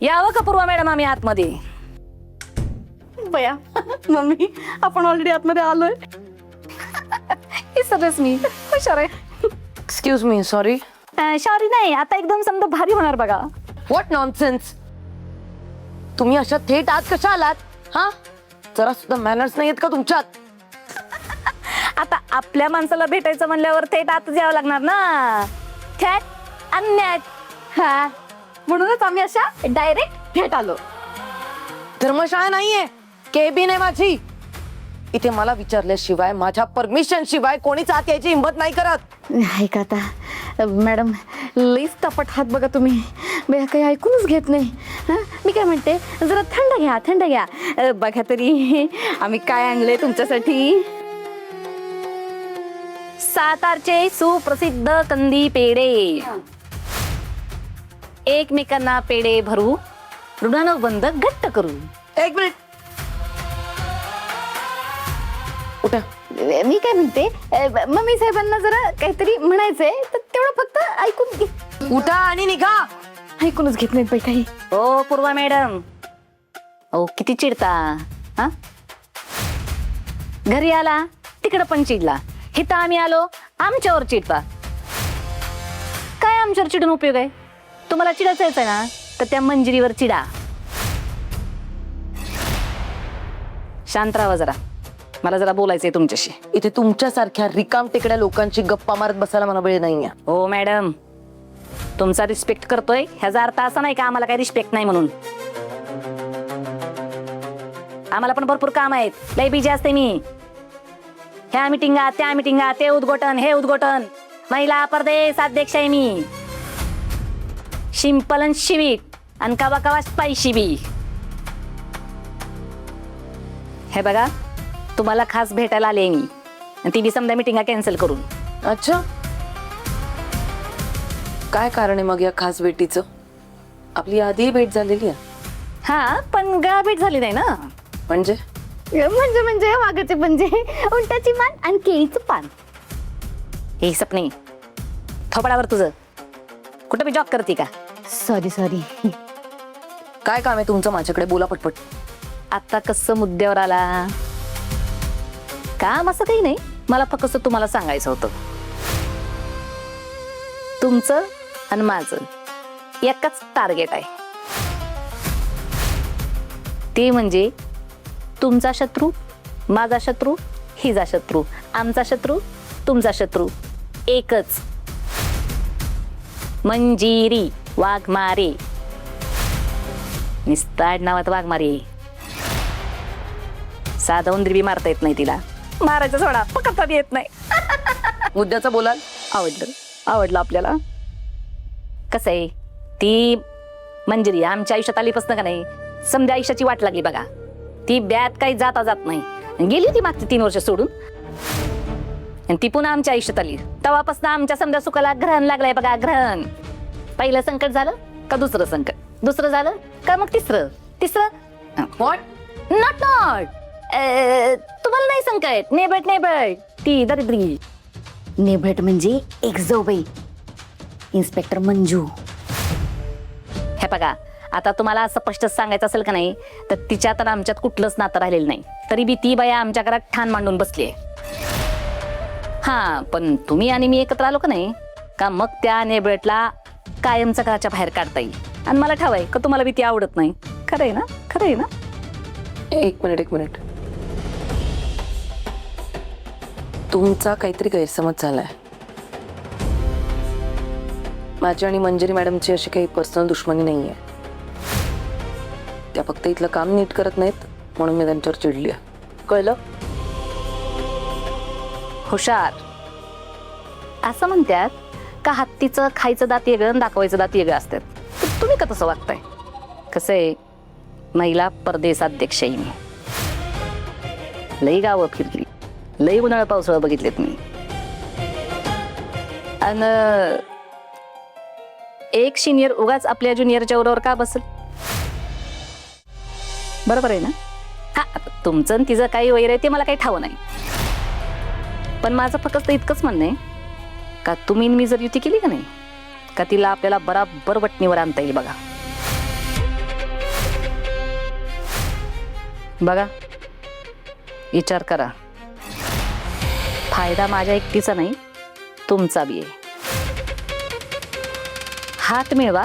यावं का पूर्वा मॅडम आम्ही आतमध्ये? बया मम्मी आपण ऑलरेडी आतमध्ये आलोय. हे सगळंच मी हुशार आहे. Excuse me, sorry. सॉरी नाही, आता एकदम समजा भारी होणार बघा. What nonsense. तुम्ही अशा थेट आत कशा आलात? हा, जरा सुद्धा मॅनर्स नाहीयेत का तुमच्यात? आता आपल्या माणसाला भेटायचं म्हणल्यावर थेट आत यावं लागणार ना. थेट अन्याय. हा म्हणूनच आम्ही अशा डायरेक्ट भेट आलो. धर्मशाळा नाहीये, केबिन आहे माझी. इथे मला विचारल्याशिवाय, माझ्या परमिशन शिवाय कोणीच आत यायची हिंमत नाही करत. नाही का आता मॅडम, लईच तपट हात बघा तुम्ही. बया काही ऐकूनच घेत नाही. हा मी काय म्हणते, जरा थंड घ्या, थंड घ्या. बघा तरी आम्ही काय आणले तुमच्यासाठी. सातारचे सुप्रसिद्ध कंदी पेढे. एकमेकांना पेढे भरू, ऋणानुबंध घट्ट करू. एक मिनिट, उठा. मी काय म्हणते, मम्मी साहेबांना जरा काहीतरी म्हणायचंय, तर तेवढं फक्त ऐकून घे. उठा आणि निघा. ऐकूनच घेत नाहीत बाई काही. ओ पूर्वा मॅडम, ओ किती चिडता हा? घरी आला तिकडं पण चिडला, इथं आम्ही आलो आमच्यावर चिडता. काय आमच्यावर चिडून उपयोग आहे? तुम्हाला चिडायचं आहे ना, तर त्या मंजिरीवर चिडा. शांत राहा जरा, मला जरा बोलायचंय तुमच्याशी. इथे तुमच्यासारख्या रिकाम टेकड्या लोकांची गप्पा मारत बसायला मला वेळ नाहीये. हो मॅडम, तुमचा रिस्पेक्ट करतोय ह्याचा अर्थ असा नाही का आम्हाला काही रिस्पेक्ट नाही म्हणून. आम्हाला पण भरपूर काम आहेत, लय बिजी असते मी. ह्या मिटिंगा त्या मिटिंगा, ते उद्घाटन हे उद्घाटन. महिला परदेश अध्यक्ष आहे मी. शिंपल आणि शिवीट आणि कवा कवा स्पायशी बी. हे बघा, तुम्हाला खास भेटायला आले मी, आणि ती बी समजा मिटिंगा कॅन्सल करून. अच्छा, काय कारण आहे मग या खास भेटीचं? आपली आधी भेट झालेली आहे. हा, पण गळा भेट झाली नाही ना. म्हणजे म्हणजे वाघाचे पंजे, उंटाची मान आणि केळीचं पान. हे सपने, थोपडावर तुझं. कुठं बी जॉब करते का? सॉरी. काय काम आहे तुमचं माझ्याकडे? बोला पटपट. आता कसं मुद्द्यावर आला? काम असं काही नाही, मला फक्त तुम्हाला सांगायचं होतं. तुमचं आणि माझं एकच टार्गेट आहे, ते म्हणजे तुमचा शत्रू माझा शत्रू, हिचा शत्रू आमचा शत्रू, तुमचा शत्रू एकच. मंजिरी वाघमारे. निस्ताड नावात वाघमारे. साधा उंदरी बी मारता येत नाही तिला. मारायचं सोडा, पकडता बी येत नाही. मुद्द्याचं बोलाल. आवडलं आपल्याला. कसं आहे, ती मंजिरी आमच्या आयुष्यात आलीपासून का नाही, समजा आयुष्याची वाट लागली बघा. ती ब्यात काही जाता जात नाही. गेली ती मागची 3 वर्ष सोडून, आणि ती पुन्हा आमच्या आयुष्यात आली. तेव्हापासून आमच्या समजा सुखाला ग्रहण लागलंय बघा, ग्रहण. पहिलं संकट झालं का दुसरं संकट, दुसरं झालं का मग तिसरं. व्हॉट? नॉट तुम्हाला नाही संकट. नेबट ती दरिद्री. नेभट म्हणजे एक जाऊबाई, इन्स्पेक्टर मंजू. हे बघा, आता तुम्हाला असं स्पष्ट सांगायचं असेल का नाही, तर तिच्यात आणि आमच्यात कुठलंच नातं राहिलेलं नाही. तरी बी ती बाया आमच्या घरात ठाण मांडून बसली. हा, पण तुम्ही आणि मी एकत्र आलो का नाही का, मग त्या नेबळटला कायमचं घराच्या बाहेर काढता येईल. आणि मला ठावाय का तुम्हाला बी ती आवडत नाही. खरंय ना? एक मिनिट. तुमचा काहीतरी गैरसमज झालाय. माझी आणि मंजिरी मॅडमची अशी काही पर्सनल दुश्मनी नाहीये. त्या फक्त इथलं काम नीट करत नाहीत म्हणून मी त्यांच्यावर चिडली आहे. कळलं? हुशार. असं म्हणतात का हत्तीचं खायचं दात वेगळं आणि दाखवायचं दात वेगळं असतात. तर तुम्ही का तसं वागताय? कसं आहे, महिला परदेश अध्यक्ष आहे मी. लई गावं फिरली, लई उन्हाळा पावसाळा बघितलेत मी. आणि एक सिनियर उगाच आपल्या ज्युनियरच्या उरावर का बसेल? बरोबर आहे ना? हा, तुमचं आणि तिचं काही वैर आहे ते मला काही ठाव नाही, पण माझं फक्त इतकंच म्हणणं आहे का तुम्ही मी जर युती केली का नाही का, तिला आपल्याला बराबर वटणीवर आणता येईल बघा. बघा, विचार करा. फायदा माझ्या एकटीचा नाही, तुमचा बी आहे. हात मिळवा